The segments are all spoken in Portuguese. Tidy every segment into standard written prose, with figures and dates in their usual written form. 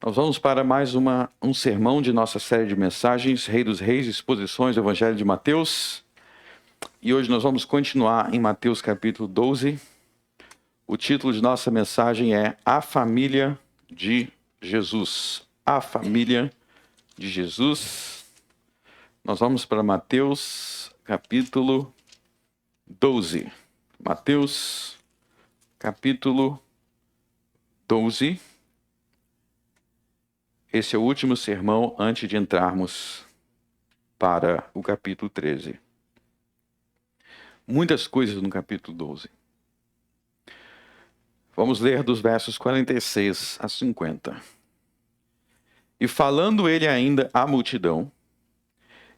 Nós vamos para mais um sermão de nossa série de mensagens, Rei dos Reis, exposições do Evangelho de Mateus. E hoje nós vamos continuar em Mateus capítulo 12. O título de nossa mensagem é A Família de Jesus. A Família de Jesus. Nós vamos para Mateus capítulo 12. Mateus capítulo 12. Esse é o último sermão antes de entrarmos para o capítulo 13. Muitas coisas no capítulo 12. Vamos ler dos versos 46 a 50. E falando ele ainda à multidão,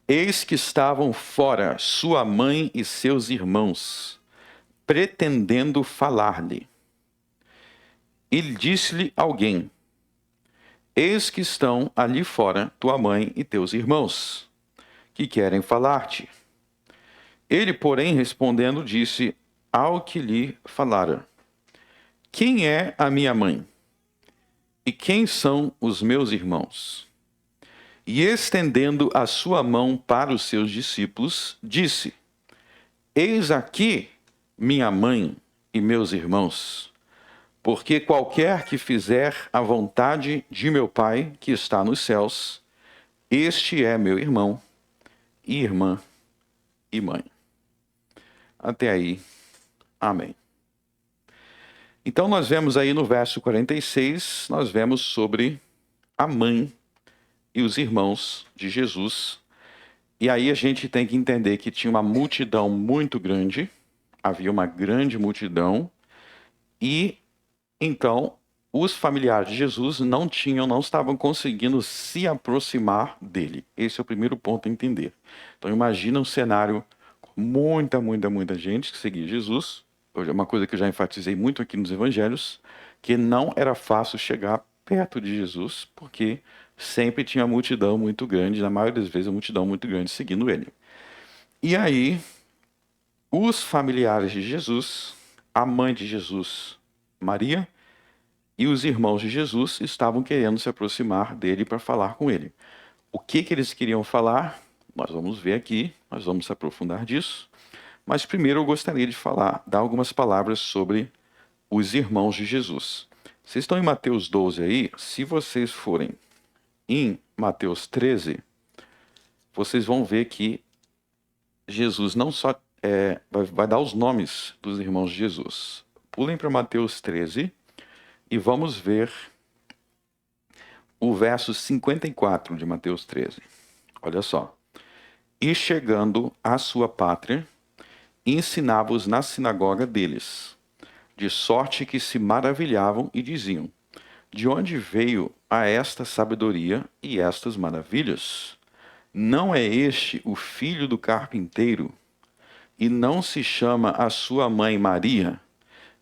eis que estavam fora sua mãe e seus irmãos, pretendendo falar-lhe. E disse-lhe alguém: eis que estão ali fora tua mãe e teus irmãos, que querem falar-te. Ele, porém, respondendo, disse ao que lhe falara: quem é a minha mãe? E quem são os meus irmãos? E estendendo a sua mão para os seus discípulos, disse: eis aqui minha mãe e meus irmãos. Porque qualquer que fizer a vontade de meu Pai, que está nos céus, este é meu irmão, e irmã e mãe. Até aí, amém. Então nós vemos aí no verso 46, nós vemos sobre a mãe e os irmãos de Jesus. E aí a gente tem que entender que tinha uma multidão muito grande, havia uma grande multidão, e então os familiares de Jesus não estavam conseguindo se aproximar dele. Esse é o primeiro ponto a entender. Então imagina um cenário com muita gente que seguia Jesus. Hoje é uma coisa que eu já enfatizei muito aqui nos evangelhos, que não era fácil chegar perto de Jesus, porque sempre tinha uma multidão muito grande, na maioria das vezes uma multidão muito grande seguindo ele. E aí, os familiares de Jesus, a mãe de Jesus, Maria, e os irmãos de Jesus estavam querendo se aproximar dele para falar com ele. O que eles queriam falar? Nós vamos ver aqui, nós vamos se aprofundar disso. Mas primeiro eu gostaria de dar algumas palavras sobre os irmãos de Jesus. Vocês estão em Mateus 12 aí? Se vocês forem em Mateus 13, vocês vão ver que Jesus não só vai dar os nomes dos irmãos de Jesus. Pulem para Mateus 13 e vamos ver o verso 54 de Mateus 13. Olha só. E chegando à sua pátria, ensinava-os na sinagoga deles, de sorte que se maravilhavam e diziam: de onde veio a esta sabedoria e estas maravilhas? Não é este o filho do carpinteiro? E não se chama a sua mãe Maria,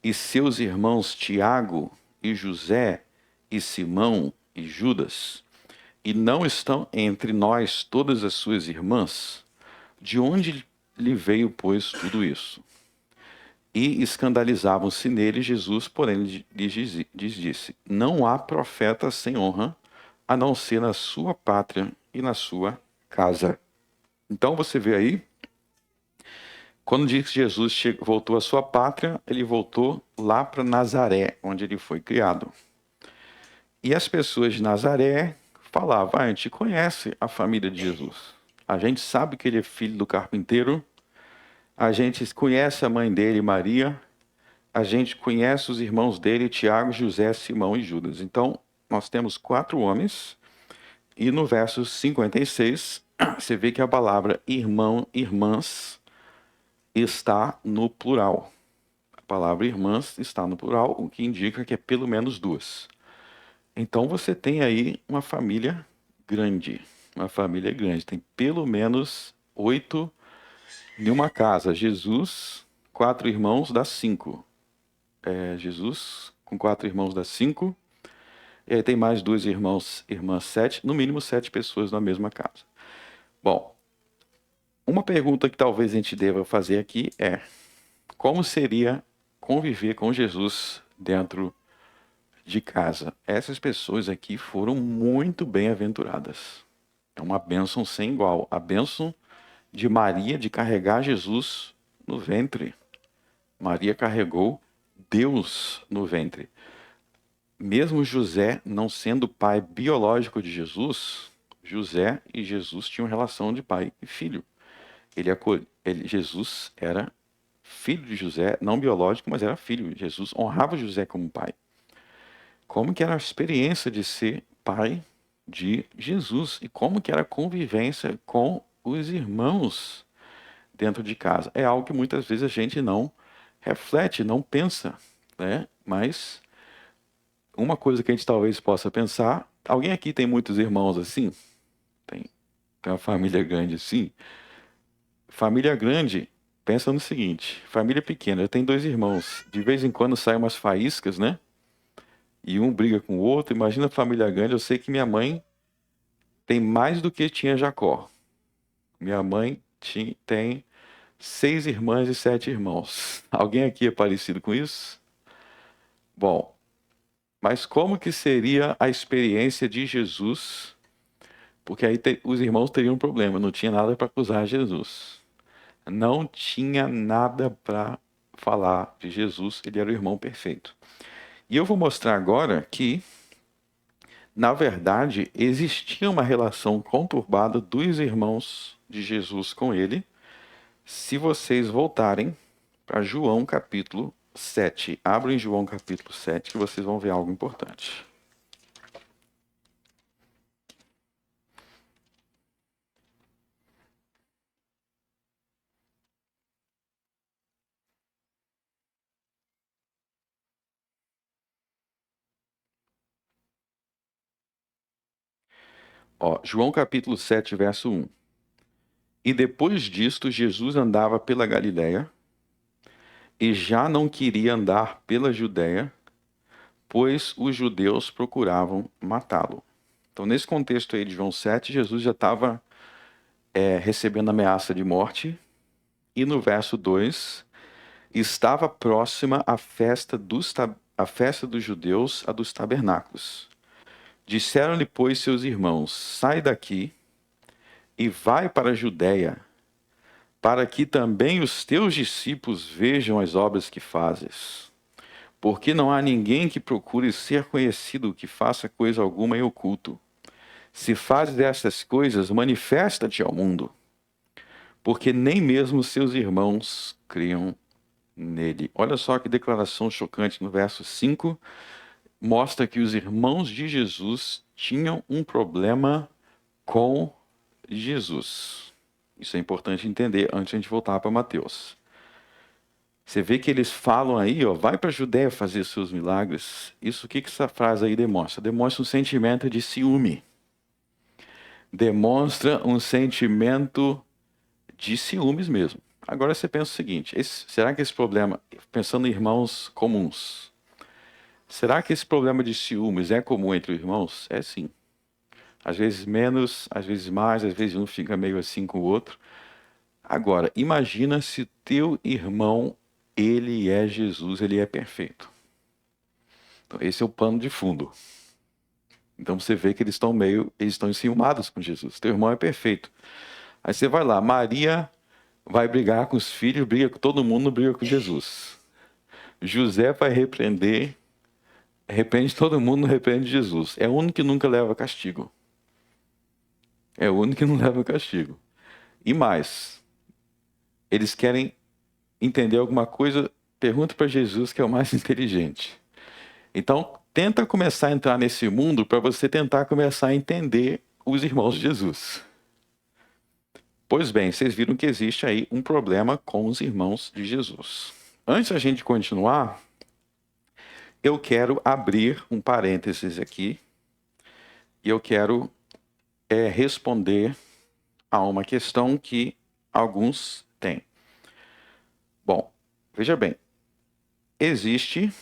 e seus irmãos Tiago e José e Simão e Judas? E não estão entre nós todas as suas irmãs? De onde lhe veio, pois, tudo isso? E escandalizavam-se nele. Jesus, porém, lhes disse: não há profeta sem honra, a não ser na sua pátria e na sua casa. Então você vê aí, quando diz que Jesus voltou à sua pátria, ele voltou lá para Nazaré, onde ele foi criado. E as pessoas de Nazaré falavam: a gente conhece a família de Jesus. A gente sabe que ele é filho do carpinteiro. A gente conhece a mãe dele, Maria. A gente conhece os irmãos dele, Tiago, José, Simão e Judas. Então, nós temos 4 homens. E no verso 56, você vê que a palavra irmão, irmãs, está no plural. A palavra irmãs está no plural, o que indica que é pelo menos 2. Então você tem aí uma família grande. Uma família grande. Tem pelo menos 8 em uma casa. Jesus, 4 irmãos, dá 5. Jesus, com 4 irmãos, dá 5. E aí tem mais 2 irmãs, 7. No mínimo 7 pessoas na mesma casa. Bom, uma pergunta que talvez a gente deva fazer aqui é: como seria conviver com Jesus dentro de casa. Essas pessoas aqui foram muito bem-aventuradas. É uma bênção sem igual. A bênção de Maria de carregar Jesus no ventre. Maria carregou Deus no ventre. Mesmo José não sendo pai biológico de Jesus, José e Jesus tinham relação de pai e filho. Jesus era filho de José, não biológico, mas era filho. Jesus honrava José como pai. Como que era a experiência de ser pai de Jesus e como que era a convivência com os irmãos dentro de casa. É algo que muitas vezes a gente não reflete, não pensa, né? Mas uma coisa que a gente talvez possa pensar, alguém aqui tem muitos irmãos assim? Tem uma família grande assim? Família grande, pensa no seguinte, família pequena, eu tenho dois irmãos, de vez em quando saem umas faíscas, né? E um briga com o outro, imagina a família grande, eu sei que minha mãe tem mais do que tinha Jacó. Minha mãe tem 6 irmãs e 7 irmãos. Alguém aqui é parecido com isso? Bom, mas como que seria a experiência de Jesus? Porque aí os irmãos teriam um problema, não tinha nada para acusar Jesus. Não tinha nada para falar de Jesus, ele era o irmão perfeito. E eu vou mostrar agora que, na verdade, existia uma relação conturbada dos irmãos de Jesus com ele, se vocês voltarem para João capítulo 7. Abrem João capítulo 7 que vocês vão ver algo importante. Ó, João capítulo 7, verso 1. E depois disto, Jesus andava pela Galiléia e já não queria andar pela Judéia, pois os judeus procuravam matá-lo. Então, nesse contexto aí de João 7, Jesus já estava recebendo ameaça de morte. E no verso 2, estava próxima a festa dos judeus, a dos tabernáculos. Disseram-lhe, pois, seus irmãos, sai daqui e vai para a Judéia, para que também os teus discípulos vejam as obras que fazes. Porque não há ninguém que procure ser conhecido que faça coisa alguma em oculto. Se fazes estas coisas, manifesta-te ao mundo, porque nem mesmo seus irmãos criam nele. Olha só que declaração chocante no verso 5. Mostra que os irmãos de Jesus tinham um problema com Jesus. Isso é importante entender antes de a gente voltar para Mateus. Você vê que eles falam aí, ó, vai para a Judéia fazer seus milagres. Isso, o que essa frase aí demonstra? Demonstra um sentimento de ciúme. Demonstra um sentimento de ciúmes mesmo. Agora você pensa o seguinte, será que esse problema, pensando em irmãos comuns, será que esse problema de ciúmes é comum entre irmãos? É sim. Às vezes menos, às vezes mais, às vezes um fica meio assim com o outro. Agora, imagina se teu irmão, ele é Jesus, ele é perfeito. Então, esse é o pano de fundo. Então você vê que eles estão enciumados com Jesus. Teu irmão é perfeito. Aí você vai lá, Maria vai brigar com os filhos, briga com todo mundo, não briga com Jesus. José vai repreender, repreende todo mundo, não repreende Jesus. É o único que nunca leva castigo. É o único que não leva castigo. E mais, eles querem entender alguma coisa, pergunta para Jesus, que é o mais inteligente. Então, tenta começar a entrar nesse mundo para você tentar começar a entender os irmãos de Jesus. Pois bem, vocês viram que existe aí um problema com os irmãos de Jesus. Antes da gente continuar, eu quero abrir um parênteses aqui e eu quero responder a uma questão que alguns têm. Bom, veja bem, existe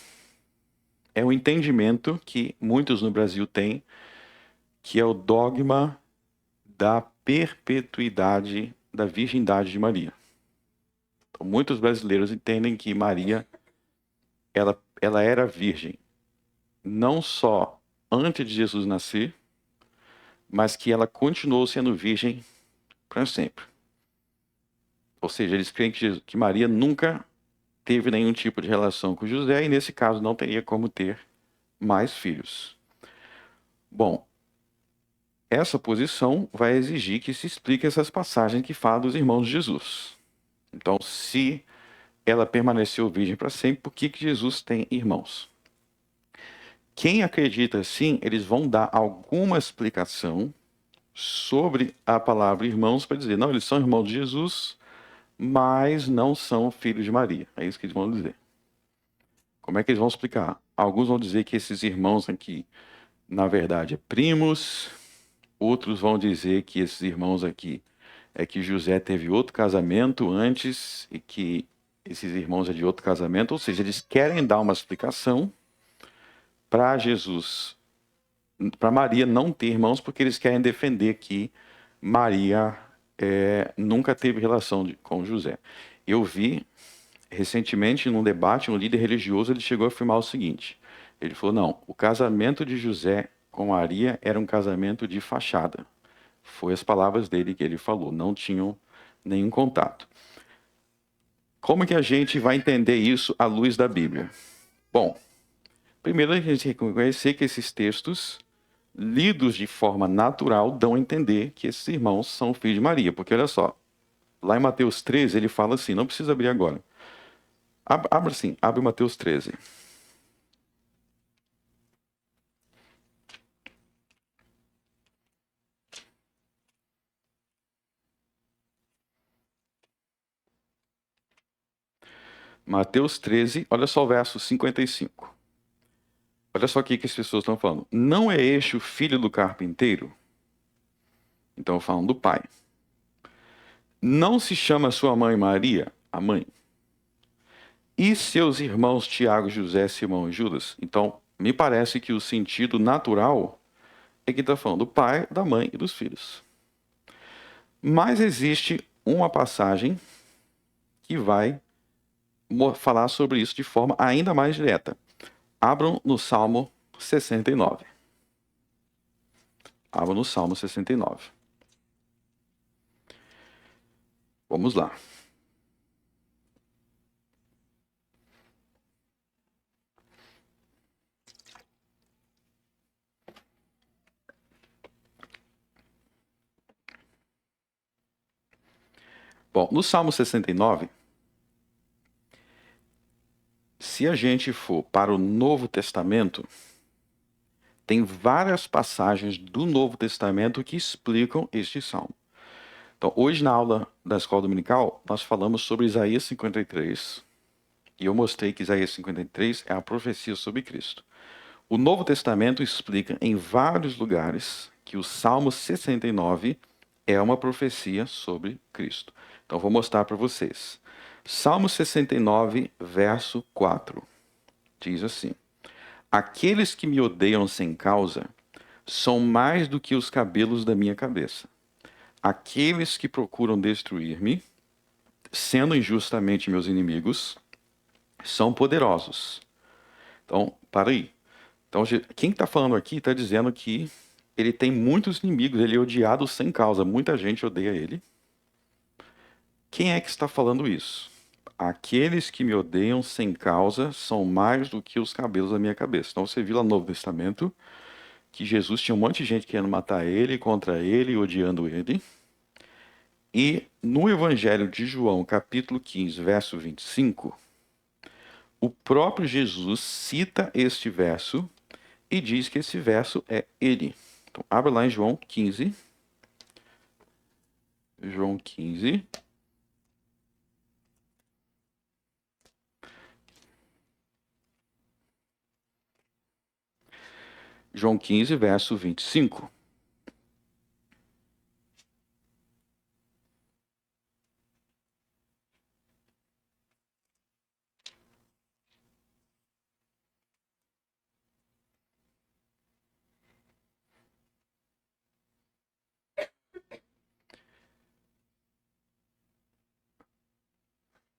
um entendimento que muitos no Brasil têm, que é o dogma da perpetuidade da virgindade de Maria. Então, muitos brasileiros entendem que Maria ela era virgem. não só antes de Jesus nascer, mas que ela continuou sendo virgem para sempre. Ou seja, eles creem que Maria nunca teve nenhum tipo de relação com José e, nesse caso, não teria como ter mais filhos. Bom, essa posição vai exigir que se explique essas passagens que falam dos irmãos de Jesus. Então, se ela permaneceu virgem para sempre, por que Jesus tem irmãos? Quem acredita assim, eles vão dar alguma explicação sobre a palavra irmãos para dizer, não, eles são irmãos de Jesus, mas não são filhos de Maria. É isso que eles vão dizer. Como é que eles vão explicar? Alguns vão dizer que esses irmãos aqui, na verdade, é primos. Outros vão dizer que esses irmãos aqui é que José teve outro casamento antes e que esses irmãos é de outro casamento. Ou seja, eles querem dar uma explicação para Jesus, para Maria não ter irmãos, porque eles querem defender que Maria nunca teve relação com José. Eu vi recentemente num debate, um líder religioso, ele chegou a afirmar o seguinte: ele falou, não, o casamento de José com Maria era um casamento de fachada. Foi as palavras dele que ele falou, não tinham nenhum contato. Como que a gente vai entender isso à luz da Bíblia? Bom, primeiro a gente reconhecer que esses textos, lidos de forma natural, dão a entender que esses irmãos são filhos de Maria. Porque olha só, lá em Mateus 13 ele fala assim, não precisa abrir agora. Abre Mateus 13. Mateus 13, olha só o verso 55. Olha só o que as pessoas estão falando. Não é este o filho do carpinteiro? Então falando do pai. Não se chama sua mãe Maria, a mãe? E seus irmãos Tiago, José, Simão e Judas? Então, me parece que o sentido natural é que está falando do pai, da mãe e dos filhos. Mas existe uma passagem que vai falar sobre isso de forma ainda mais direta. Abram no Salmo 69. Abram no Salmo 69. Vamos lá. Bom, no Salmo 69, se a gente for para o Novo Testamento, tem várias passagens do Novo Testamento que explicam este salmo. Então, hoje na aula da Escola Dominical, nós falamos sobre Isaías 53, e eu mostrei que Isaías 53 é a profecia sobre Cristo. O Novo Testamento explica em vários lugares que o Salmo 69 é uma profecia sobre Cristo. Então, vou mostrar para vocês. Salmo 69, verso 4, diz assim: Aqueles que me odeiam sem causa são mais do que os cabelos da minha cabeça. Aqueles que procuram destruir-me, sendo injustamente meus inimigos, são poderosos. Então, para aí. Então, quem está falando aqui está dizendo que ele tem muitos inimigos, ele é odiado sem causa, muita gente odeia ele. Quem é que está falando isso? Aqueles que me odeiam sem causa são mais do que os cabelos da minha cabeça. Então você viu lá no Novo Testamento que Jesus tinha um monte de gente querendo matar ele, contra ele, odiando ele. E no Evangelho de João, capítulo 15, verso 25, o próprio Jesus cita este verso e diz que esse verso é ele. Então, abra lá em João 15. João 15. João 15, verso 25.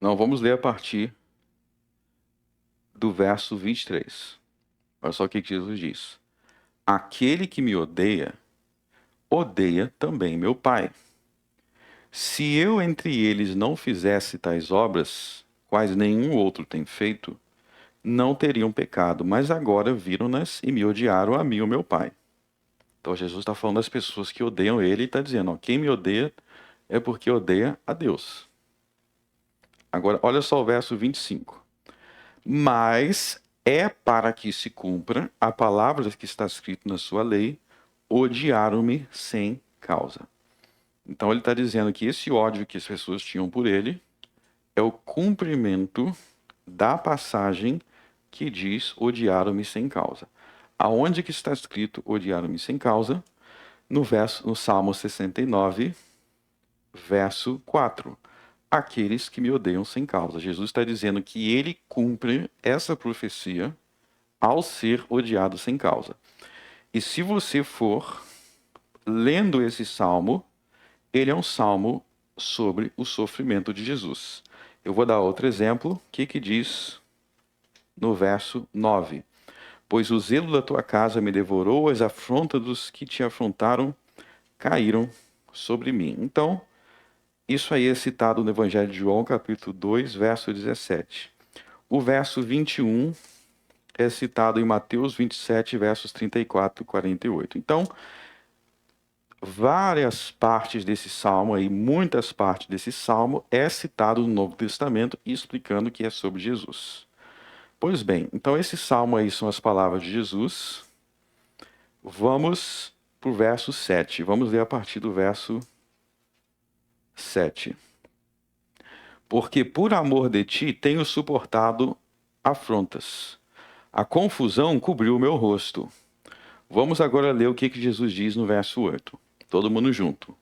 Não, vamos ler a partir do verso 23. Olha só o que Jesus diz. Aquele que me odeia, odeia também meu Pai. Se eu entre eles não fizesse tais obras, quais nenhum outro tem feito, não teriam pecado, mas agora viram-nas e me odiaram a mim, o meu Pai. Então Jesus está falando das pessoas que odeiam ele e está dizendo, ó, quem me odeia é porque odeia a Deus. Agora, olha só o verso 25. Mas é para que se cumpra a palavra que está escrito na sua lei, odiaram-me sem causa. Então ele está dizendo que esse ódio que as pessoas tinham por ele é o cumprimento da passagem que diz odiaram-me sem causa. Aonde que está escrito odiaram-me sem causa? No Salmo 69, verso 4. Aqueles que me odeiam sem causa. Jesus está dizendo que ele cumpre essa profecia ao ser odiado sem causa. E se você for lendo esse salmo, ele é um salmo sobre o sofrimento de Jesus. Eu vou dar outro exemplo. O que diz no verso 9? Pois o zelo da tua casa me devorou, as afrontas dos que te afrontaram caíram sobre mim. Então, isso aí é citado no Evangelho de João, capítulo 2, verso 17. O verso 21 é citado em Mateus 27, versos 34 e 48. Então, várias partes desse salmo aí, muitas partes desse salmo é citado no Novo Testamento, explicando que é sobre Jesus. Pois bem, então esse salmo aí são as palavras de Jesus. Vamos para o verso 7. Vamos ler a partir do verso 7. Porque por amor de ti tenho suportado afrontas. A confusão cobriu o meu rosto. Vamos agora ler o que Jesus diz no verso 8. Todo mundo junto.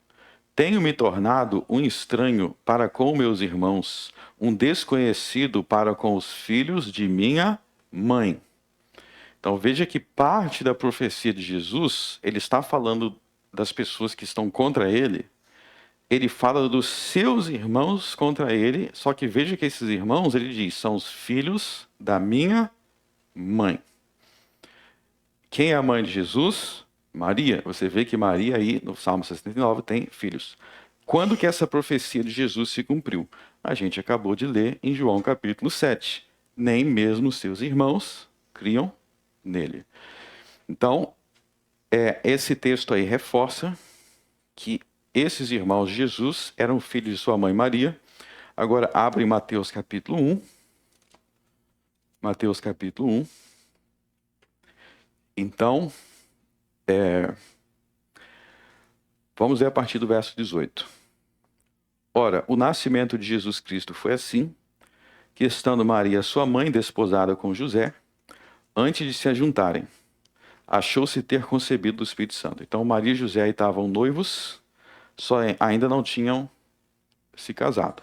Tenho me tornado um estranho para com meus irmãos, um desconhecido para com os filhos de minha mãe. Então veja que parte da profecia de Jesus, ele está falando das pessoas que estão contra ele. Ele fala dos seus irmãos contra ele, só que veja que esses irmãos, ele diz, são os filhos da minha mãe. Quem é a mãe de Jesus? Maria. Você vê que Maria aí, no Salmo 69, tem filhos. Quando que essa profecia de Jesus se cumpriu? A gente acabou de ler em João capítulo 7. Nem mesmo seus irmãos criam nele. Então, esse texto aí reforça que esses irmãos de Jesus eram filhos de sua mãe Maria. Agora abre Mateus capítulo 1. Mateus capítulo 1. Então, vamos ver a partir do verso 18. Ora, o nascimento de Jesus Cristo foi assim, que estando Maria, sua mãe, desposada com José, antes de se ajuntarem, achou-se ter concebido do Espírito Santo. Então Maria e José estavam noivos, só ainda não tinham se casado.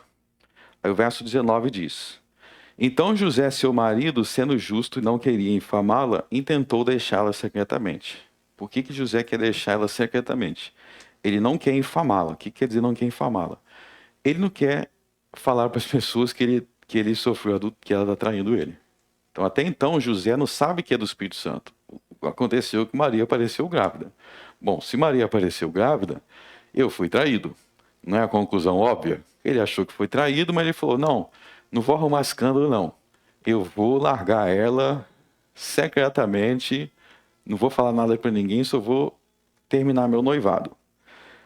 Aí o verso 19 diz: Então José, seu marido, sendo justo e não queria infamá-la, intentou deixá-la secretamente. Por que José quer deixá-la secretamente? Ele não quer infamá-la. O que quer dizer não quer infamá-la? Ele não quer falar para as pessoas que ele sofreu que ela está traindo ele. Então até então José não sabe que é do Espírito Santo. Aconteceu que Maria apareceu grávida. Bom, se Maria apareceu grávida, eu fui traído. Não é a conclusão óbvia? Ele achou que foi traído, mas ele falou, não vou arrumar escândalo não. Eu vou largar ela secretamente, não vou falar nada para ninguém, só vou terminar meu noivado.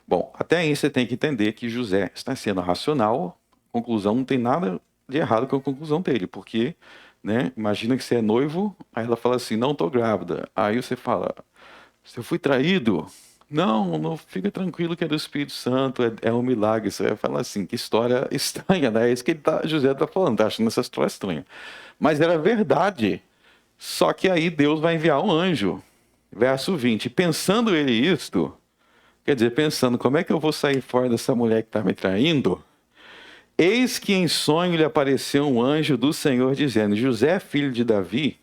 Bom, até aí você tem que entender que José está sendo racional, a conclusão não tem nada de errado com a conclusão dele, porque, imagina que você é noivo, aí ela fala assim, não estou grávida. Aí você fala, se eu fui traído, não fica tranquilo que é do Espírito Santo, é um milagre. Você vai falar assim, que história estranha, né? É isso que José está falando, está achando essa história estranha. Mas era verdade, só que aí Deus vai enviar um anjo. Verso 20, pensando ele isto, quer dizer, pensando, como é que eu vou sair fora dessa mulher que está me traindo? Eis que em sonho lhe apareceu um anjo do Senhor dizendo, José, filho de Davi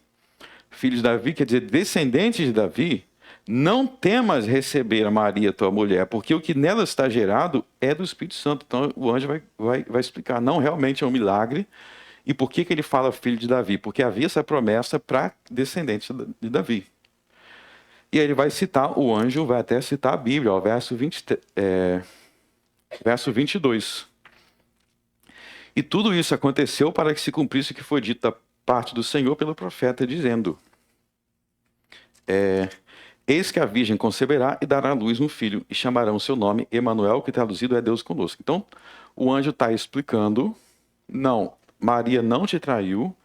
quer dizer, descendente de Davi, não temas receber a Maria, tua mulher, porque o que nela está gerado é do Espírito Santo. Então o anjo vai explicar, não, realmente é um milagre, E por que ele fala filho de Davi? Porque havia essa promessa para descendentes de Davi. E aí ele vai citar, o anjo vai até citar a Bíblia, ó, verso 22. E tudo isso aconteceu para que se cumprisse o que foi dito da parte do Senhor pelo profeta, dizendo: eis que a virgem conceberá e dará à luz um filho, e chamarão o seu nome Emanuel, que traduzido é Deus conosco. Então, o anjo está explicando, não, Maria não te traiu,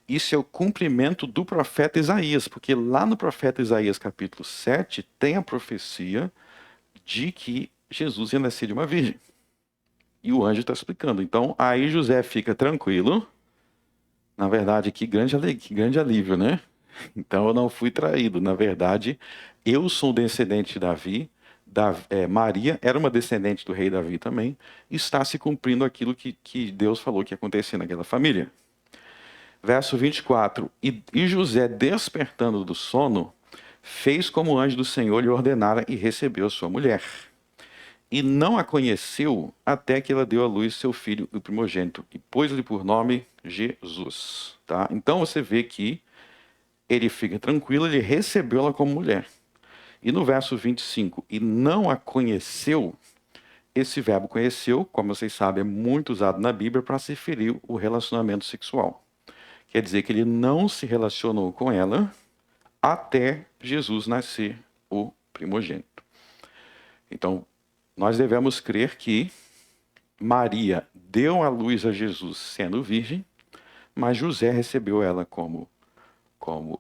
isso é o cumprimento do profeta Isaías, porque lá no profeta Isaías capítulo 7 tem a profecia de que Jesus ia nascer de uma virgem. E o anjo está explicando. Então, aí José fica tranquilo. Na verdade, que grande alívio, né? Então, eu não fui traído. Na verdade, eu sou descendente de Davi. Maria era uma descendente do rei Davi também. Está se cumprindo aquilo que Deus falou que ia acontecer naquela família. Verso 24. E José, despertando do sono, fez como o anjo do Senhor lhe ordenara e recebeu sua mulher. E não a conheceu até que ela deu à luz seu filho, o primogênito, e pôs-lhe por nome Jesus. Tá? Então você vê que ele fica tranquilo, ele recebeu ela como mulher. E no verso 25, e não a conheceu, esse verbo conheceu, como vocês sabem, é muito usado na Bíblia para se referir ao relacionamento sexual. Quer dizer que ele não se relacionou com ela até Jesus nascer, o primogênito. Então, nós devemos crer que Maria deu à luz a Jesus sendo virgem, mas José recebeu ela como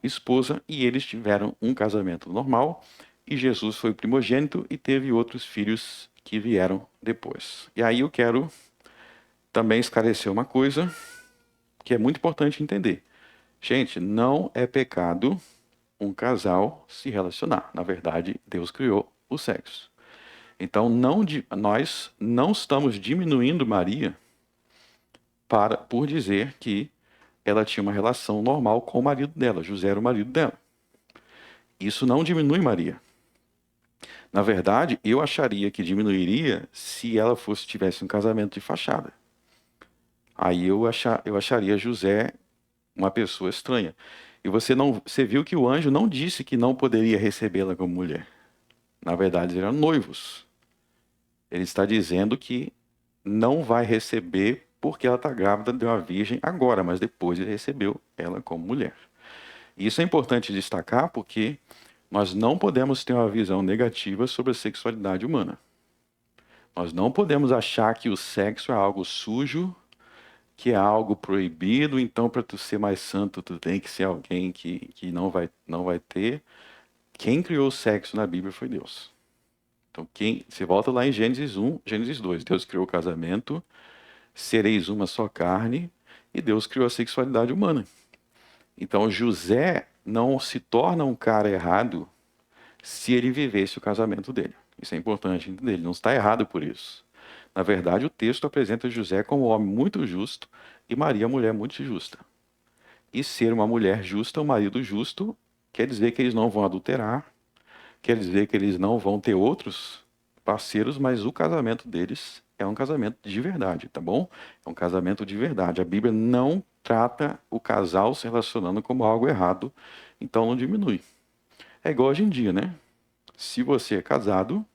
esposa e eles tiveram um casamento normal e Jesus foi o primogênito e teve outros filhos que vieram depois. E aí eu quero também esclarecer uma coisa que é muito importante entender. Gente, não é pecado um casal se relacionar. Na verdade, Deus criou o sexo. Então, nós não estamos diminuindo Maria por dizer que ela tinha uma relação normal com o marido dela. José era o marido dela. Isso não diminui Maria. Na verdade, eu acharia que diminuiria se ela tivesse um casamento de fachada. Aí eu acharia José uma pessoa estranha. E você viu que o anjo não disse que não poderia recebê-la como mulher. Na verdade, eles eram noivos. Ele está dizendo que não vai receber porque ela está grávida de uma virgem agora, mas depois ele recebeu ela como mulher. E isso é importante destacar porque nós não podemos ter uma visão negativa sobre a sexualidade humana. Nós não podemos achar que o sexo é algo sujo, que é algo proibido, então para tu ser mais santo tu tem que ser alguém que não vai ter. Quem criou o sexo na Bíblia foi Deus. Então, você volta lá em Gênesis 1, Gênesis 2. Deus criou o casamento, sereis uma só carne, e Deus criou a sexualidade humana. Então, José não se torna um cara errado se ele vivesse o casamento dele. Isso é importante entender, ele não está errado por isso. Na verdade, o texto apresenta José como um homem muito justo e Maria, mulher muito justa. E ser uma mulher justa, um marido justo, quer dizer que eles não vão adulterar, quer dizer que eles não vão ter outros parceiros, mas o casamento deles é um casamento de verdade, tá bom? É um casamento de verdade. A Bíblia não trata o casal se relacionando como algo errado, então não diminui. É igual hoje em dia, né? Se você é casado,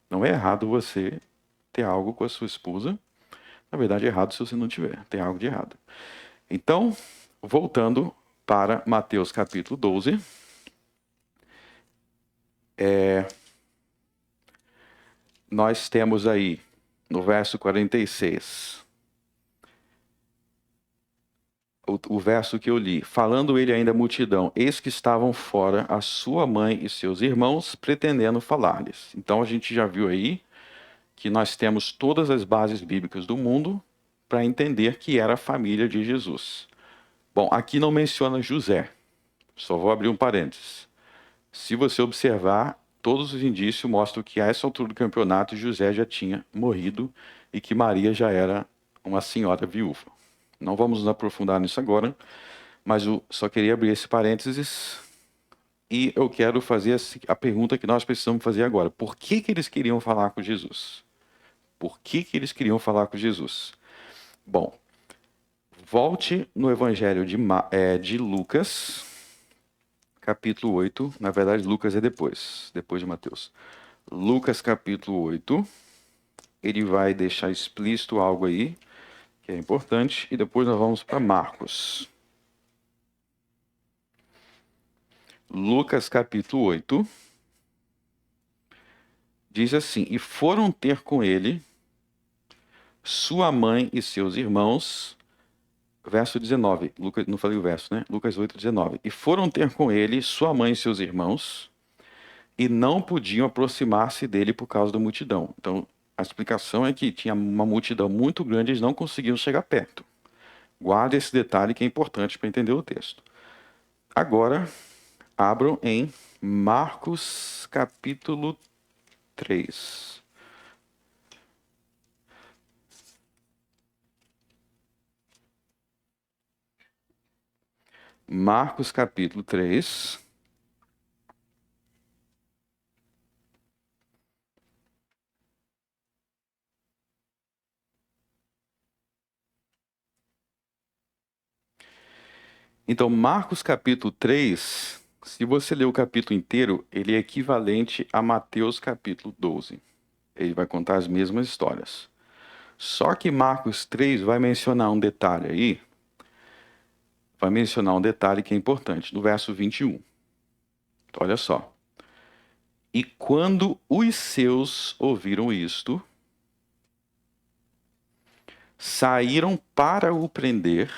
não é errado você ter algo com a sua esposa. Na verdade, é errado se você não tiver. Tem algo de errado. Então, voltando para Mateus capítulo 12. Nós temos aí, no verso 46, o verso que eu li. Falando ele ainda à multidão, eis que estavam fora a sua mãe e seus irmãos, pretendendo falar-lhes. Então, a gente já viu aí que nós temos todas as bases bíblicas do mundo para entender que era a família de Jesus. Bom, aqui não menciona José. Só vou abrir um parênteses. Se você observar, todos os indícios mostram que a essa altura do campeonato José já tinha morrido e que Maria já era uma senhora viúva. Não vamos nos aprofundar nisso agora, mas eu só queria abrir esse parênteses e eu quero fazer a pergunta que nós precisamos fazer agora. Por que eles queriam falar com Jesus? Por que eles queriam falar com Jesus? Bom, Volte no Evangelho de Lucas, capítulo 8. Na verdade, Lucas é depois de Mateus. Lucas, capítulo 8. Ele vai deixar explícito algo aí, que é importante, e depois nós vamos para Marcos. Lucas, capítulo 8. Diz assim: E foram ter com ele sua mãe e seus irmãos. Verso 19. Lucas, não falei o verso, né? Lucas 8, 19. E foram ter com ele sua mãe e seus irmãos, e não podiam aproximar-se dele por causa da multidão. Então, a explicação é que tinha uma multidão muito grande, eles não conseguiam chegar perto. Guarde esse detalhe que é importante para entender o texto. Agora, abram em Marcos capítulo 3. Marcos capítulo 3. Então, Marcos capítulo 3, se você ler o capítulo inteiro, ele é equivalente a Mateus capítulo 12. Ele vai contar as mesmas histórias. Só que Marcos 3 vai mencionar um detalhe aí, que é importante, no verso 21. Então, olha só. E quando os seus ouviram isto, saíram para o prender,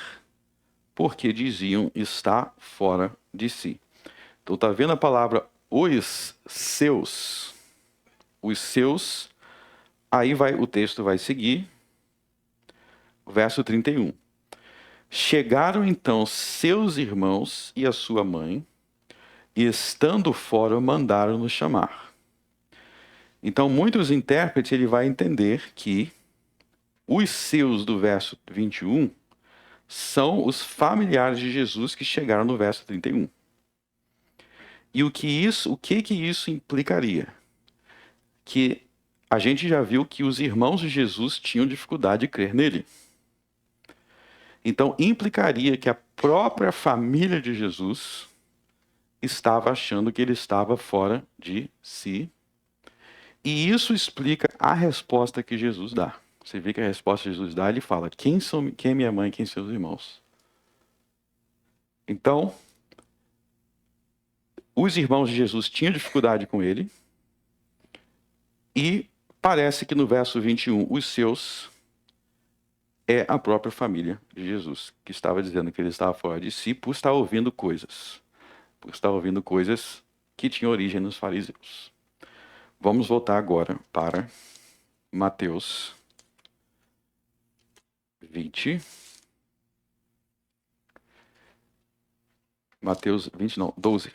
porque diziam está fora de si. Então tá vendo a palavra os seus? Os seus, aí o texto vai seguir, verso 31. Chegaram então seus irmãos e a sua mãe, e estando fora mandaram-nos chamar. Então muitos intérpretes ele vai entender que os seus do verso 21 são os familiares de Jesus que chegaram no verso 31. E o que isso implicaria? Que a gente já viu que os irmãos de Jesus tinham dificuldade de crer nele. Então implicaria que a própria família de Jesus estava achando que ele estava fora de si. E isso explica a resposta que Jesus dá. Você vê que a resposta que Jesus dá, ele fala: quem é minha mãe, quem são seus irmãos? Então, os irmãos de Jesus tinham dificuldade com ele, e parece que no verso 21, os seus é a própria família de Jesus, que estava dizendo que ele estava fora de si por estar ouvindo coisas. Por estar ouvindo coisas que tinham origem nos fariseus. Vamos voltar agora para Mateus 20. Mateus 20, não, 12.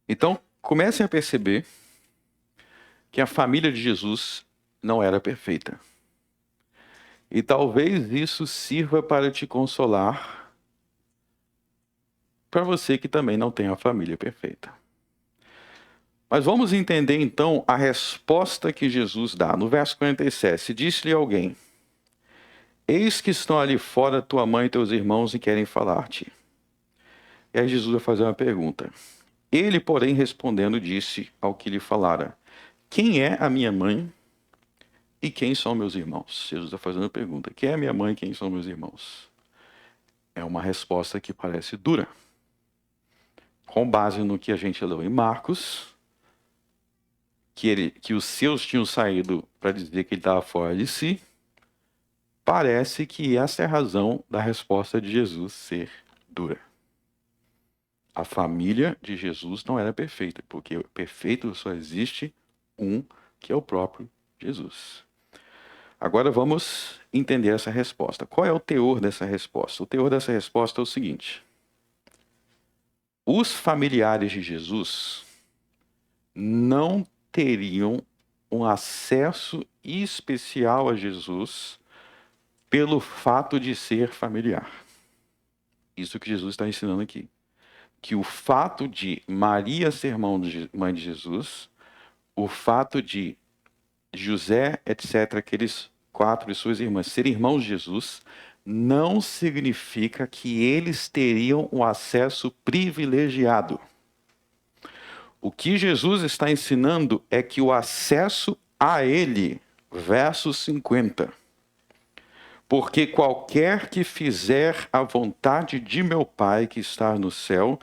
Então, comecem a perceber que a família de Jesus não era perfeita. E talvez isso sirva para te consolar, para você que também não tem a família perfeita. Mas vamos entender então a resposta que Jesus dá. No verso 47, disse-lhe alguém: eis que estão ali fora tua mãe e teus irmãos e querem falar-te. E aí Jesus vai fazer uma pergunta. Ele, porém, respondendo, disse ao que lhe falara: quem é a minha mãe e quem são meus irmãos? Jesus está fazendo a pergunta: quem é a minha mãe e quem são meus irmãos? É uma resposta que parece dura. Com base no que a gente leu em Marcos, que os seus tinham saído para dizer que ele estava fora de si, parece que essa é a razão da resposta de Jesus ser dura. A família de Jesus não era perfeita, porque perfeito só existe um, que é o próprio Jesus. Agora vamos entender essa resposta. Qual é o teor dessa resposta? O teor dessa resposta é o seguinte: os familiares de Jesus não teriam um acesso especial a Jesus pelo fato de ser familiar. Isso que Jesus está ensinando aqui. Que o fato de Maria ser mãe de Jesus, o fato de José, etc., que eles 4 e suas irmãs serem irmãos de Jesus, não significa que eles teriam um acesso privilegiado. O que Jesus está ensinando é que o acesso a ele, verso 50, porque qualquer que fizer a vontade de meu Pai que está no céu,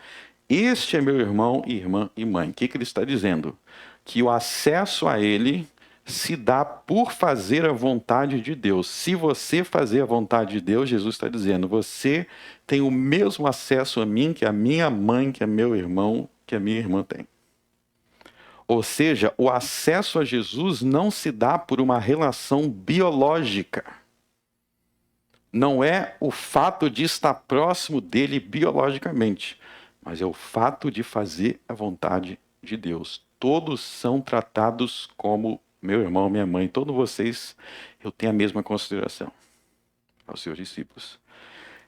este é meu irmão, irmã e mãe. O que ele está dizendo? Que o acesso a ele se dá por fazer a vontade de Deus. Se você fazer a vontade de Deus, Jesus está dizendo, você tem o mesmo acesso a mim que a minha mãe, que é meu irmão, que a minha irmã tem. Ou seja, o acesso a Jesus não se dá por uma relação biológica. Não é o fato de estar próximo dele biologicamente, mas é o fato de fazer a vontade de Deus. Todos são tratados como meu irmão, minha mãe, todos vocês, eu tenho a mesma consideração aos seus discípulos.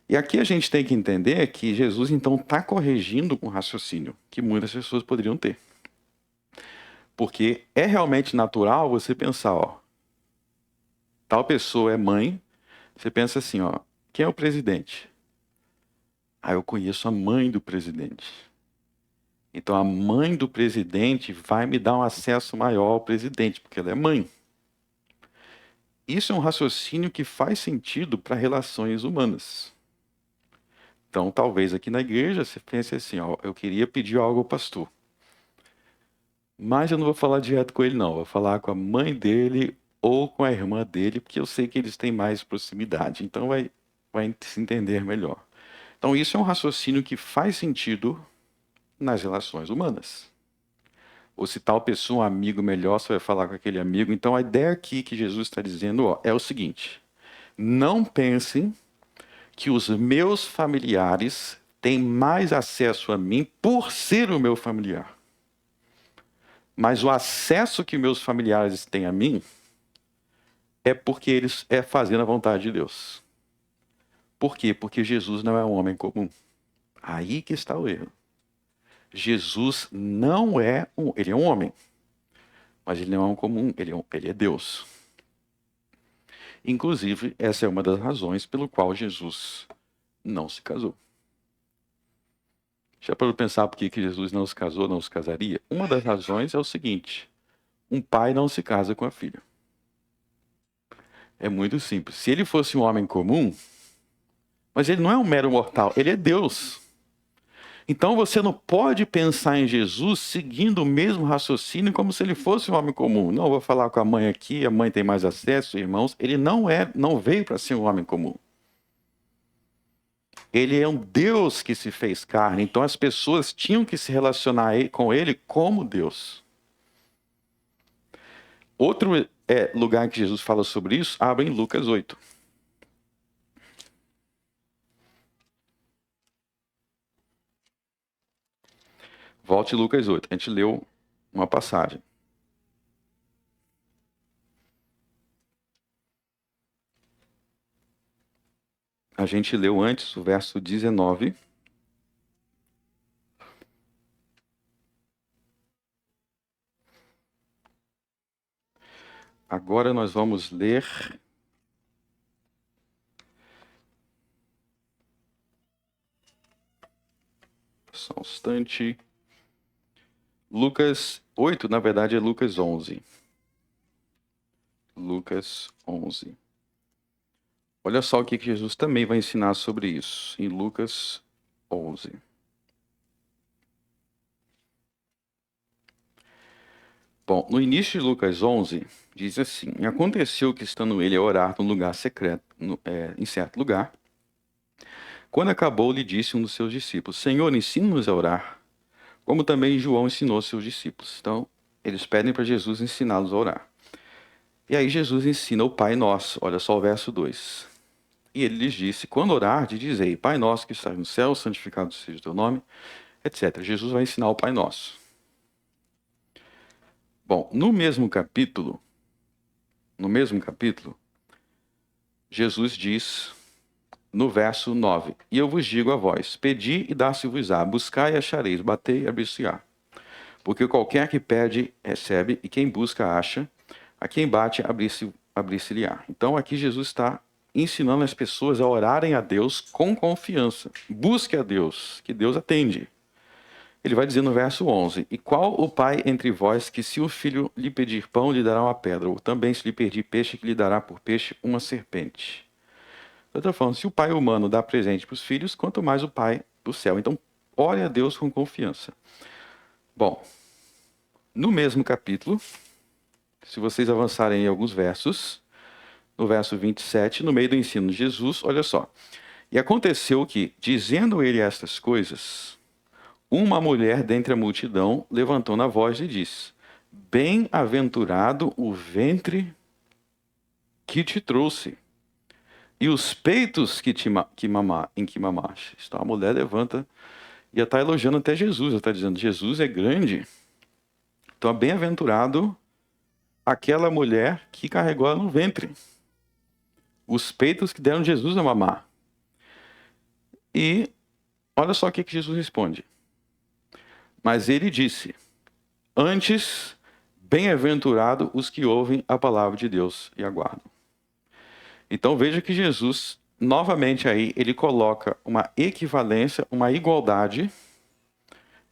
E aqui a gente tem que entender que Jesus então está corrigindo um raciocínio que muitas pessoas poderiam ter. Porque é realmente natural você pensar, ó, tal pessoa é mãe, você pensa assim, ó, quem é o presidente? Ah, eu conheço a mãe do presidente. Então a mãe do presidente vai me dar um acesso maior ao presidente, porque ela é mãe. Isso é um raciocínio que faz sentido para relações humanas. Então talvez aqui na igreja você pense assim, ó, eu queria pedir algo ao pastor. Mas eu não vou falar direto com ele não, vou falar com a mãe dele ou com a irmã dele, porque eu sei que eles têm mais proximidade, então vai se entender melhor. Então isso é um raciocínio que faz sentido nas relações humanas. Ou se tal pessoa é um amigo melhor, você vai falar com aquele amigo. Então a ideia aqui que Jesus está dizendo ó, é o seguinte, não pensem que os meus familiares têm mais acesso a mim por ser o meu familiar. Mas o acesso que meus familiares têm a mim é porque eles é fazendo a vontade de Deus. Por quê? Porque Jesus não é um homem comum. Aí que está o erro. Jesus não é ele é um homem, mas ele não é um comum, ele é Deus. Inclusive, essa é uma das razões pelo qual Jesus não se casou. Já para pensar por que Jesus não se casou, não se casaria? Uma das razões é o seguinte, um pai não se casa com a filha. É muito simples. Se ele fosse um homem comum, mas ele não é um mero mortal, ele é Deus. Então você não pode pensar em Jesus seguindo o mesmo raciocínio como se ele fosse um homem comum. Não, vou falar com a mãe aqui, a mãe tem mais acesso, irmãos. Ele não veio para ser um homem comum. Ele é um Deus que se fez carne, então as pessoas tinham que se relacionar com ele como Deus. Outro lugar que Jesus fala sobre isso, abre em Lucas 8. Volte Lucas 8. A gente leu uma passagem. A gente leu antes o verso 19. Agora nós vamos ler só um instante. Lucas 8, na verdade é Lucas 11. Lucas 11. Olha só o que Jesus também vai ensinar sobre isso, em Lucas 11. Bom, no início de Lucas 11, diz assim, aconteceu que estando ele a orar num lugar secreto, em certo lugar, quando acabou, lhe disse um dos seus discípulos, Senhor, ensina-nos a orar, como também João ensinou seus discípulos. Então, eles pedem para Jesus ensiná-los a orar. E aí Jesus ensina o Pai Nosso, olha só o verso 2. E ele lhes disse, quando orardes, dizei, Pai Nosso que estás no céu, santificado seja o teu nome, etc. Jesus vai ensinar o Pai Nosso. Bom, no mesmo capítulo, Jesus diz, no verso 9, e eu vos digo a vós, pedi e dar-se-vos-á, buscai e achareis, batei e abrir-se-á. Porque qualquer que pede, recebe, e quem busca, acha, a quem bate, fabriciar. Então aqui Jesus está ensinando as pessoas a orarem a Deus com confiança. Busque a Deus, que Deus atende. Ele vai dizer no verso 11: E qual o pai entre vós que, se o filho lhe pedir pão, lhe dará uma pedra? Ou também, se lhe pedir peixe, que lhe dará por peixe uma serpente? Eu estou falando, se o pai humano dá presente para os filhos, quanto mais o pai do céu. Então, ore a Deus com confiança. Bom, no mesmo capítulo, se vocês avançarem em alguns versos, no verso 27, no meio do ensino de Jesus, olha só. E aconteceu que, dizendo ele estas coisas, uma mulher dentre a multidão levantou na voz e disse: Bem-aventurado o ventre que te trouxe, e os peitos em que mamaste. Então a mulher levanta e está elogiando até Jesus. Ela está dizendo: Jesus é grande. Então, bem-aventurado aquela mulher que carregou ela no ventre. Os peitos que deram Jesus a mamar. E olha só o que Jesus responde. Mas ele disse: Antes, bem-aventurado os que ouvem a palavra de Deus e aguardam. Então veja que Jesus, novamente aí, ele coloca uma equivalência, uma igualdade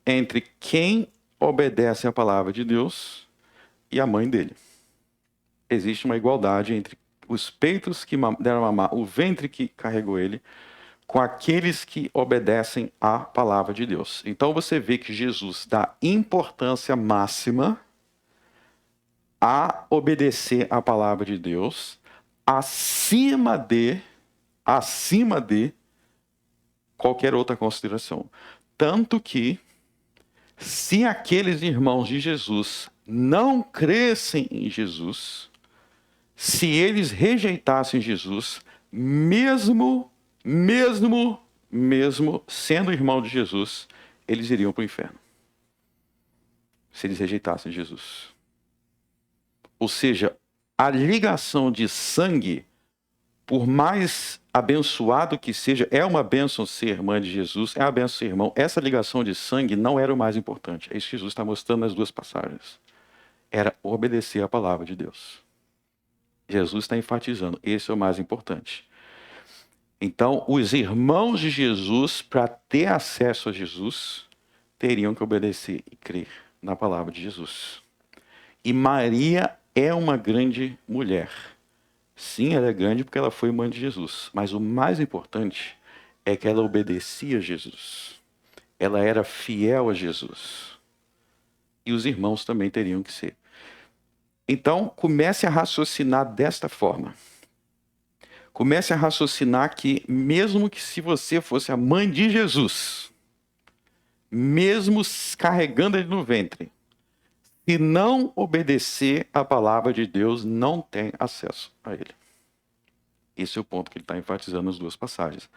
entre quem obedece à palavra de Deus e a mãe dele. Existe uma igualdade entre os peitos que deram mamar, o ventre que carregou ele, com aqueles que obedecem à palavra de Deus. Então você vê que Jesus dá importância máxima a obedecer à palavra de Deus, acima de qualquer outra consideração. Tanto que, se aqueles irmãos de Jesus não crescem em Jesus, se eles rejeitassem Jesus, mesmo sendo irmão de Jesus, eles iriam para o inferno. Se eles rejeitassem Jesus. Ou seja, a ligação de sangue, por mais abençoado que seja, é uma bênção ser irmã de Jesus, é uma bênção ser irmão. Essa ligação de sangue não era o mais importante. É isso que Jesus está mostrando nas duas passagens. Era obedecer a palavra de Deus. Jesus está enfatizando, esse é o mais importante. Então, os irmãos de Jesus, para ter acesso a Jesus, teriam que obedecer e crer na palavra de Jesus. E Maria é uma grande mulher. Sim, ela é grande porque ela foi mãe de Jesus. Mas o mais importante é que ela obedecia a Jesus. Ela era fiel a Jesus. E os irmãos também teriam que ser. Então, comece a raciocinar desta forma. Comece a raciocinar que, mesmo que se você fosse a mãe de Jesus, mesmo carregando ele no ventre, se não obedecer à palavra de Deus, não tem acesso a ele. Esse é o ponto que ele está enfatizando nas duas passagens.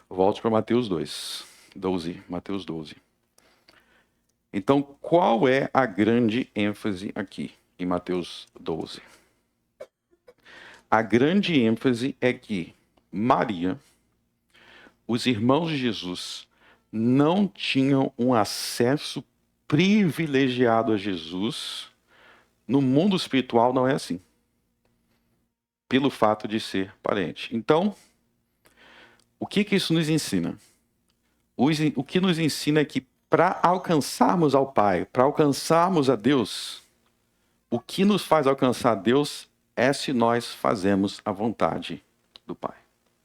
Volte para Mateus 12. Mateus 12. Então, qual é a grande ênfase aqui em Mateus 12? A grande ênfase é que Maria, os irmãos de Jesus, não tinham um acesso privilegiado a Jesus. No mundo espiritual não é assim. Pelo fato de ser parente. Então, o que isso nos ensina? O que nos ensina é que para alcançarmos ao Pai, para alcançarmos a Deus, o que nos faz alcançar a Deus é se nós fazemos a vontade do Pai.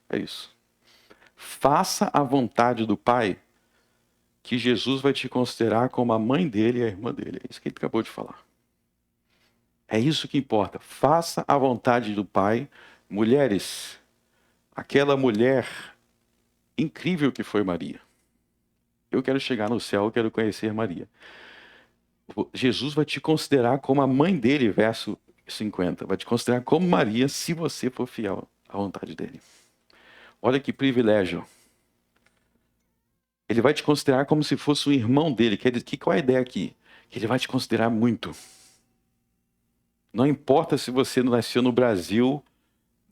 É isso. Faça a vontade do Pai, que Jesus vai te considerar como a mãe dele e a irmã dele. É isso que ele acabou de falar. É isso que importa. Faça a vontade do Pai. Mulheres, aquela mulher incrível que foi Maria. Eu quero chegar no céu, eu quero conhecer Maria. Jesus vai te considerar como a mãe dele, verso 50. Vai te considerar como Maria, se você for fiel à vontade dele. Olha que privilégio. Ele vai te considerar como se fosse um irmão dele. Qual é a ideia aqui? Que ele vai te considerar muito. Não importa se você nasceu no Brasil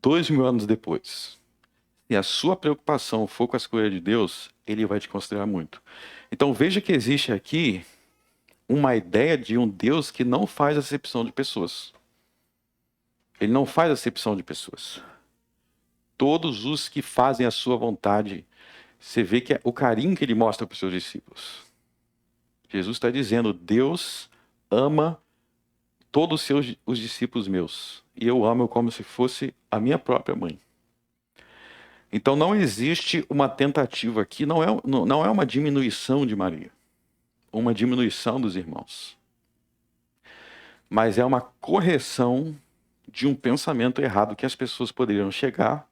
2000 anos depois. Se a sua preocupação for com as coisas de Deus, ele vai te considerar muito. Então veja que existe aqui uma ideia de um Deus que não faz acepção de pessoas. Ele não faz acepção de pessoas. Todos os que fazem a sua vontade, você vê que é o carinho que ele mostra para os seus discípulos. Jesus está dizendo, Deus ama todos os discípulos meus. E eu amo como se fosse a minha própria mãe. Então não existe uma tentativa aqui, não é uma diminuição de Maria. Uma diminuição dos irmãos. Mas é uma correção de um pensamento errado que as pessoas poderiam chegar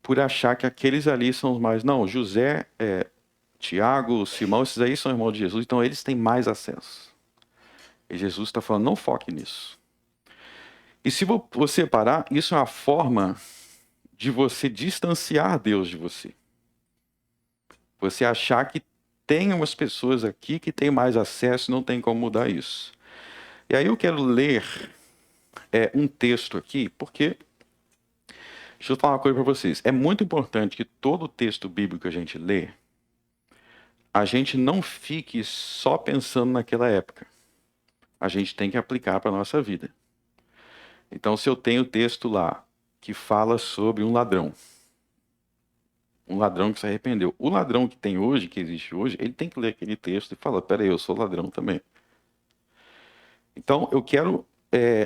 por achar que aqueles ali são os mais... Não, José, Tiago, Simão, esses aí são irmãos de Jesus, então eles têm mais acesso. E Jesus está falando, não foque nisso. E se você parar, isso é uma forma de você distanciar Deus de você. Você achar que tem umas pessoas aqui que têm mais acesso e não tem como mudar isso. E aí eu quero ler um texto aqui, porque... Deixa eu falar uma coisa para vocês. É muito importante que todo texto bíblico que a gente lê, a gente não fique só pensando naquela época. A gente tem que aplicar para a nossa vida. Então, se eu tenho o texto lá que fala sobre um ladrão que se arrependeu. O ladrão que tem hoje, que existe hoje, ele tem que ler aquele texto e falar, peraí, eu sou ladrão também. Então, eu quero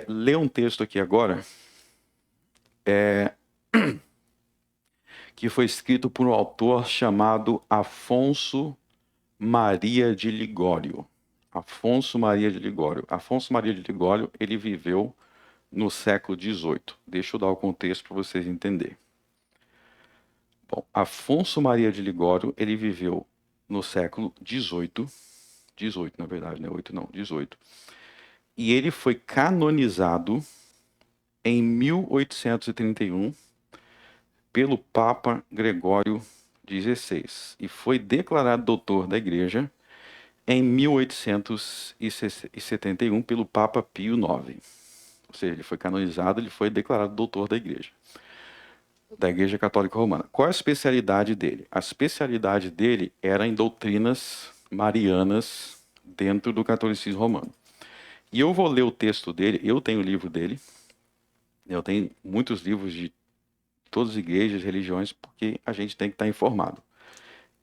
ler um texto aqui agora, que foi escrito por um autor chamado Afonso Maria de Ligório. Afonso Maria de Ligório. Afonso Maria de Ligório, ele viveu no século XVIII. Deixa eu dar o contexto para vocês entenderem. Bom, Afonso Maria de Ligório, ele viveu no século XVIII, na verdade, não é 8 não, 18. E ele foi canonizado em 1831 pelo Papa Gregório XVI e foi declarado doutor da Igreja em 1871 pelo Papa Pio IX. Ou seja, ele foi canonizado, ele foi declarado doutor da Igreja Católica Romana. Qual é a especialidade dele? A especialidade dele era em doutrinas marianas dentro do catolicismo romano. E eu vou ler o texto dele, eu tenho o livro dele, eu tenho muitos livros de todas as igrejas, religiões, porque a gente tem que estar informado.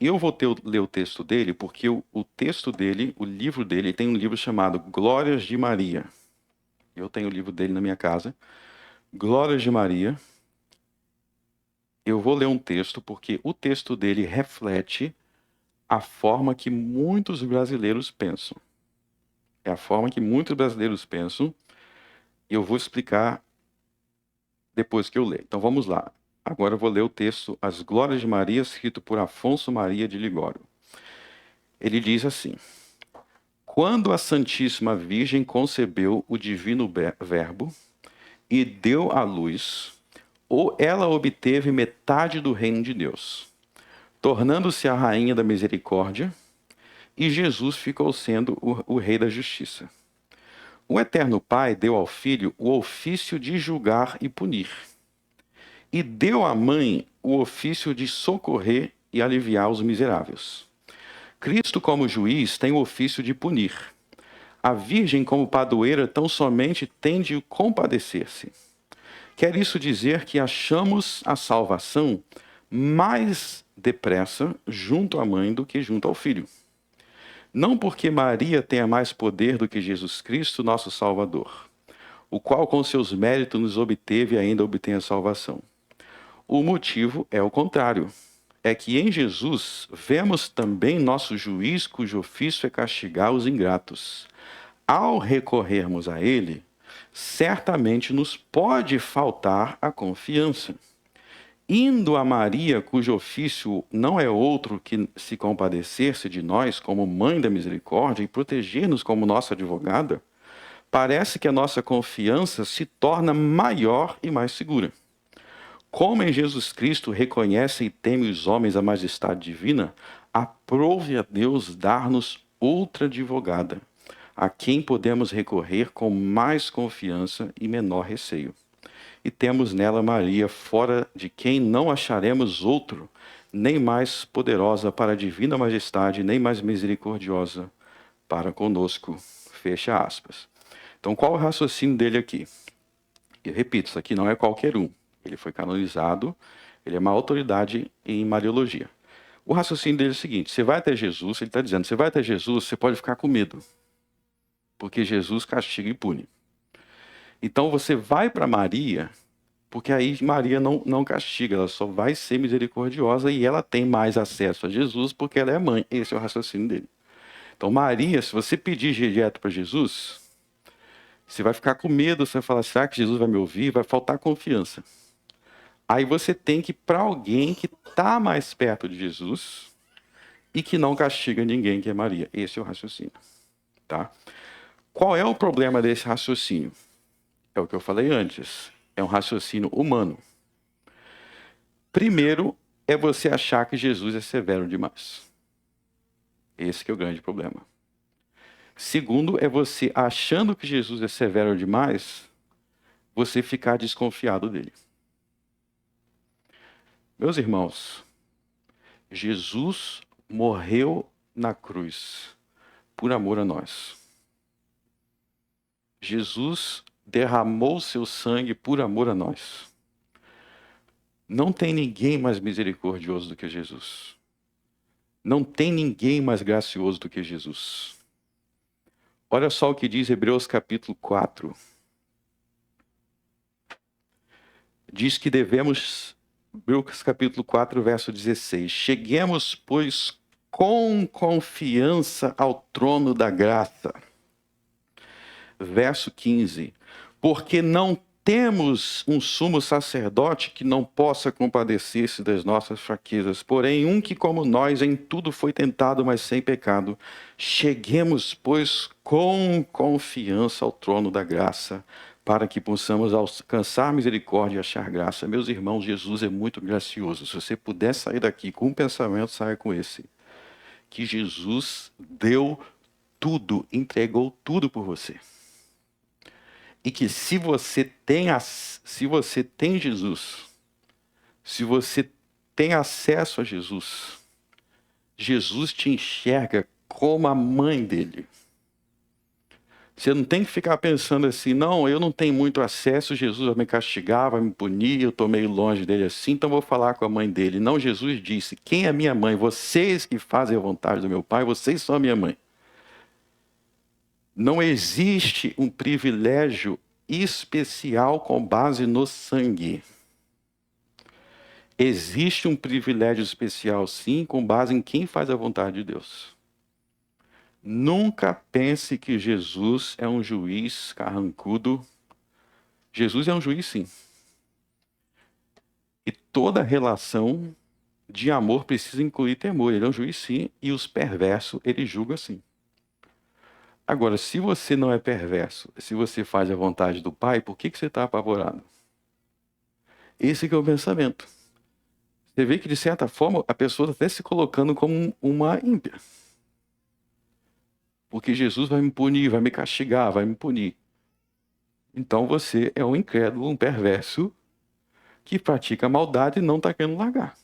E eu vou ler o texto dele, porque o texto dele, o livro dele, tem um livro chamado Glórias de Maria. Eu tenho o livro dele na minha casa. Glórias de Maria. Eu vou ler um texto, porque o texto dele reflete a forma que muitos brasileiros pensam. É a forma que muitos brasileiros pensam, e eu vou explicar depois que eu ler. Então vamos lá. Agora eu vou ler o texto As Glórias de Maria, escrito por Afonso Maria de Ligório. Ele diz assim: Quando a Santíssima Virgem concebeu o Divino Verbo e deu à luz, ela obteve metade do reino de Deus, tornando-se a rainha da misericórdia, e Jesus ficou sendo o rei da justiça. O Eterno Pai deu ao Filho o ofício de julgar e punir, e deu à Mãe o ofício de socorrer e aliviar os miseráveis. Cristo, como juiz, tem o ofício de punir. A Virgem, como padroeira, tão somente tem de compadecer-se. Quer isso dizer que achamos a salvação mais depressa junto à mãe do que junto ao filho. Não porque Maria tenha mais poder do que Jesus Cristo, nosso Salvador, o qual com seus méritos nos obteve e ainda obtém a salvação. O motivo é o contrário. É que em Jesus vemos também nosso juiz, cujo ofício é castigar os ingratos. Ao recorrermos a ele, certamente nos pode faltar a confiança. Indo a Maria, cujo ofício não é outro que se compadecer-se de nós como mãe da misericórdia e proteger-nos como nossa advogada, parece que a nossa confiança se torna maior e mais segura. Como em Jesus Cristo reconhece e teme os homens a majestade divina, aprove a Deus dar-nos outra advogada, a quem podemos recorrer com mais confiança e menor receio. E temos nela Maria, fora de quem não acharemos outro, nem mais poderosa para a divina majestade, nem mais misericordiosa para conosco. Fecha aspas. Então, qual o raciocínio dele aqui? Eu repito, isso aqui não é qualquer um. Ele foi canonizado, ele é uma autoridade em Mariologia. O raciocínio dele é o seguinte: você vai até Jesus, ele está dizendo, você vai até Jesus, você pode ficar com medo, porque Jesus castiga e pune. Então você vai para Maria, porque aí Maria não castiga, ela só vai ser misericordiosa e ela tem mais acesso a Jesus porque ela é mãe. Esse é o raciocínio dele. Então Maria, se você pedir direto para Jesus, você vai ficar com medo, você vai falar, será que Jesus vai me ouvir? Vai faltar confiança. Aí você tem que ir para alguém que está mais perto de Jesus e que não castiga ninguém, que é Maria. Esse é o raciocínio. Tá? Qual é o problema desse raciocínio? É o que eu falei antes. É um raciocínio humano. Primeiro, é você achar que Jesus é severo demais. Esse que é o grande problema. Segundo, é você achando que Jesus é severo demais, você ficar desconfiado dele. Meus irmãos, Jesus morreu na cruz por amor a nós. Jesus derramou seu sangue por amor a nós. Não tem ninguém mais misericordioso do que Jesus. Não tem ninguém mais gracioso do que Jesus. Olha só o que diz Hebreus capítulo 4. Diz que devemos, Hebreus capítulo 4, verso 16. Cheguemos, pois, com confiança ao trono da graça. Verso 15. Porque não temos um sumo sacerdote que não possa compadecer-se das nossas fraquezas, porém um que, como nós, em tudo foi tentado, mas sem pecado. Cheguemos, pois, com confiança ao trono da graça, para que possamos alcançar misericórdia e achar graça. Meus irmãos, Jesus é muito gracioso. Se você puder sair daqui com um pensamento, saia com esse. Que Jesus deu tudo, entregou tudo por você. E que se você tem Jesus, se você tem acesso a Jesus, Jesus te enxerga como a mãe dele. Você não tem que ficar pensando assim, não, eu não tenho muito acesso, Jesus vai me castigar, vai me punir, eu estou meio longe dele assim, então vou falar com a mãe dele. Não, Jesus disse, quem é minha mãe? Vocês que fazem a vontade do meu Pai, vocês são a minha mãe. Não existe um privilégio especial com base no sangue. Existe um privilégio especial, sim, com base em quem faz a vontade de Deus. Nunca pense que Jesus é um juiz carrancudo. Jesus é um juiz, sim. E toda relação de amor precisa incluir temor. Ele é um juiz, sim, e os perversos ele julga, sim. Agora, se você não é perverso, se você faz a vontade do Pai, por que você está apavorado? Esse que é o pensamento. Você vê que, de certa forma, a pessoa está até se colocando como uma ímpia. Porque Jesus vai me punir, vai me castigar, vai me punir. Então você é um incrédulo, um perverso, que pratica maldade e não está querendo largar.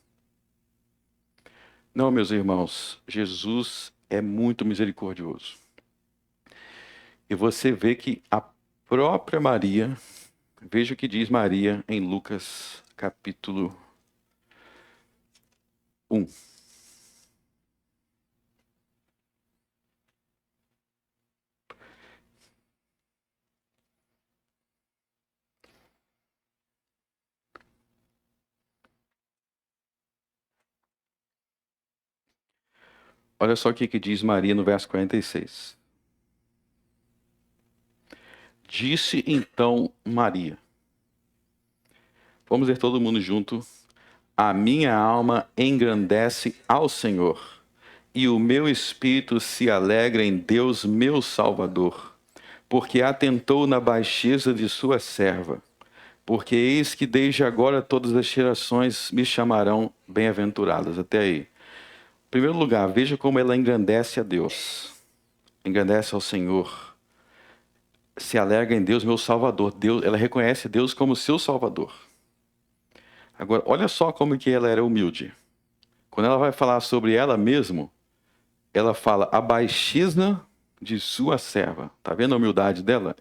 Não, meus irmãos, Jesus é muito misericordioso. E você vê que a própria Maria, veja o que diz Maria em Lucas capítulo 1. Olha só o que diz Maria no verso 46. Disse então Maria. Vamos ler todo mundo junto. A minha alma engrandece ao Senhor, e o meu espírito se alegra em Deus, meu Salvador, porque atentou na baixeza de sua serva. Porque eis que desde agora todas as gerações me chamarão bem-aventuradas. Até aí. Em primeiro lugar, veja como ela engrandece a Deus. Engrandece ao Senhor. Se alegra em Deus, meu Salvador. Deus, ela reconhece Deus como seu Salvador. Agora, olha só como que ela era humilde. Quando ela vai falar sobre ela mesma, ela fala a baixeza de sua serva. Tá vendo a humildade dela?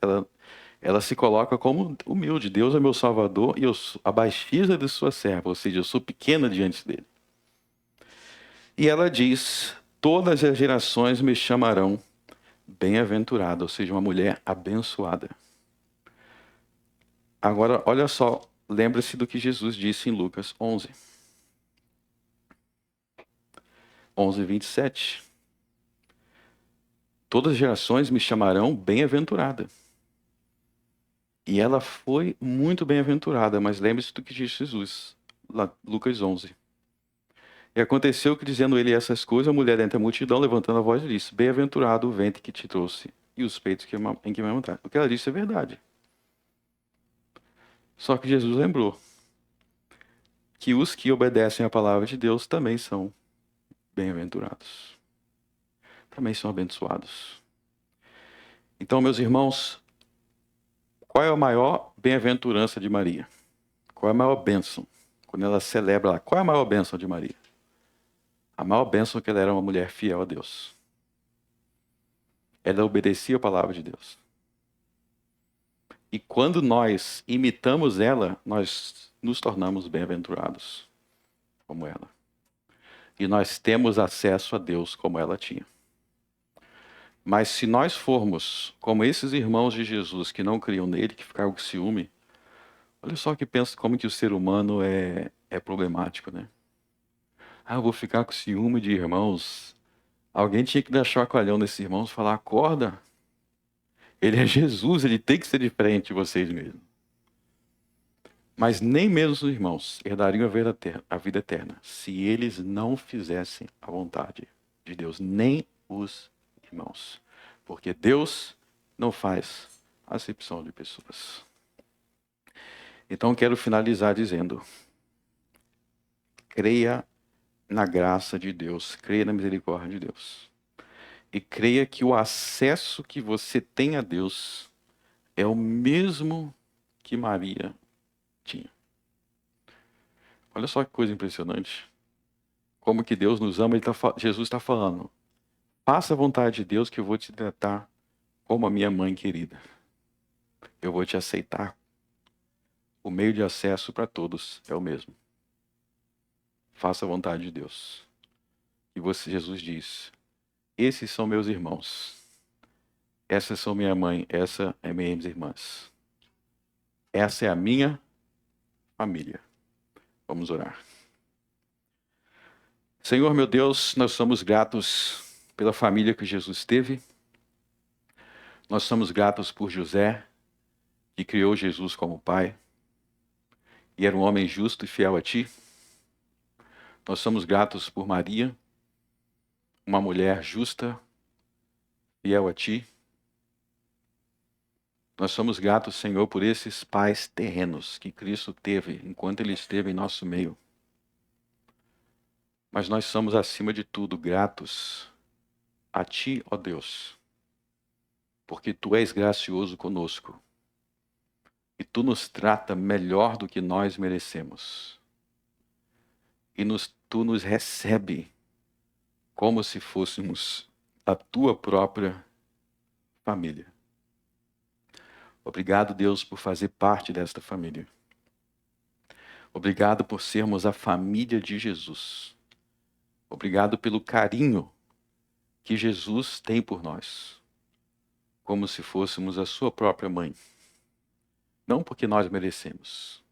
ela se coloca como humilde. Deus é meu Salvador e eu sou a baixeza de sua serva, ou seja, eu sou pequena diante dele. E ela diz: todas as gerações me chamarão bem-aventurada, ou seja, uma mulher abençoada. Agora, olha só, lembre-se do que Jesus disse em Lucas 11. 11:27. Todas as gerações me chamarão bem-aventurada. E ela foi muito bem-aventurada, mas lembre-se do que disse Jesus, lá, Lucas 11. E aconteceu que, dizendo ele essas coisas, a mulher dentre a multidão, levantando a voz, disse: bem-aventurado o ventre que te trouxe e os peitos em que me amamentaram. O que ela disse é verdade. Só que Jesus lembrou que os que obedecem à palavra de Deus também são bem-aventurados. Também são abençoados. Então, meus irmãos, qual é a maior bem-aventurança de Maria? Qual é a maior bênção? Quando ela celebra lá, qual é a maior bênção de Maria? A maior bênção é que ela era uma mulher fiel a Deus. Ela obedecia a palavra de Deus. E quando nós imitamos ela, nós nos tornamos bem-aventurados, como ela. E nós temos acesso a Deus como ela tinha. Mas se nós formos como esses irmãos de Jesus que não criam nele, que ficaram com ciúme, olha só que pensa como que o ser humano é problemático, né? Ah, eu vou ficar com ciúme de irmãos. Alguém tinha que dar chacoalhão nesses irmãos e falar: acorda, ele é Jesus, ele tem que ser diferente de vocês mesmos. Mas nem mesmo os irmãos herdariam a vida eterna se eles não fizessem a vontade de Deus, nem os irmãos. Porque Deus não faz acepção de pessoas. Então quero finalizar dizendo: creia na graça de Deus, creia na misericórdia de Deus. E creia que o acesso que você tem a Deus é o mesmo que Maria tinha. Olha só que coisa impressionante. Como que Deus nos ama, Jesus está falando: faça a vontade de Deus que eu vou te tratar como a minha mãe querida. Eu vou te aceitar. O meio de acesso para todos é o mesmo. Faça a vontade de Deus. E Jesus diz: esses são meus irmãos. Essas são minha mãe, essa é minhas irmãs. Essa é a minha família. Vamos orar. Senhor meu Deus, nós somos gratos pela família que Jesus teve. Nós somos gratos por José, que criou Jesus como pai, e era um homem justo e fiel a ti. Nós somos gratos por Maria, uma mulher justa, fiel a ti. Nós somos gratos, Senhor, por esses pais terrenos que Cristo teve enquanto ele esteve em nosso meio. Mas nós somos, acima de tudo, gratos a ti, ó Deus, porque tu és gracioso conosco e tu nos trata melhor do que nós merecemos. E tu nos recebe como se fôssemos a tua própria família. Obrigado, Deus, por fazer parte desta família. Obrigado por sermos a família de Jesus. Obrigado pelo carinho que Jesus tem por nós, como se fôssemos a sua própria mãe. Não porque nós merecemos,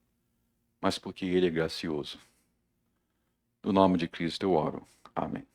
mas porque Ele é gracioso. No nome de Cristo eu oro. Amém.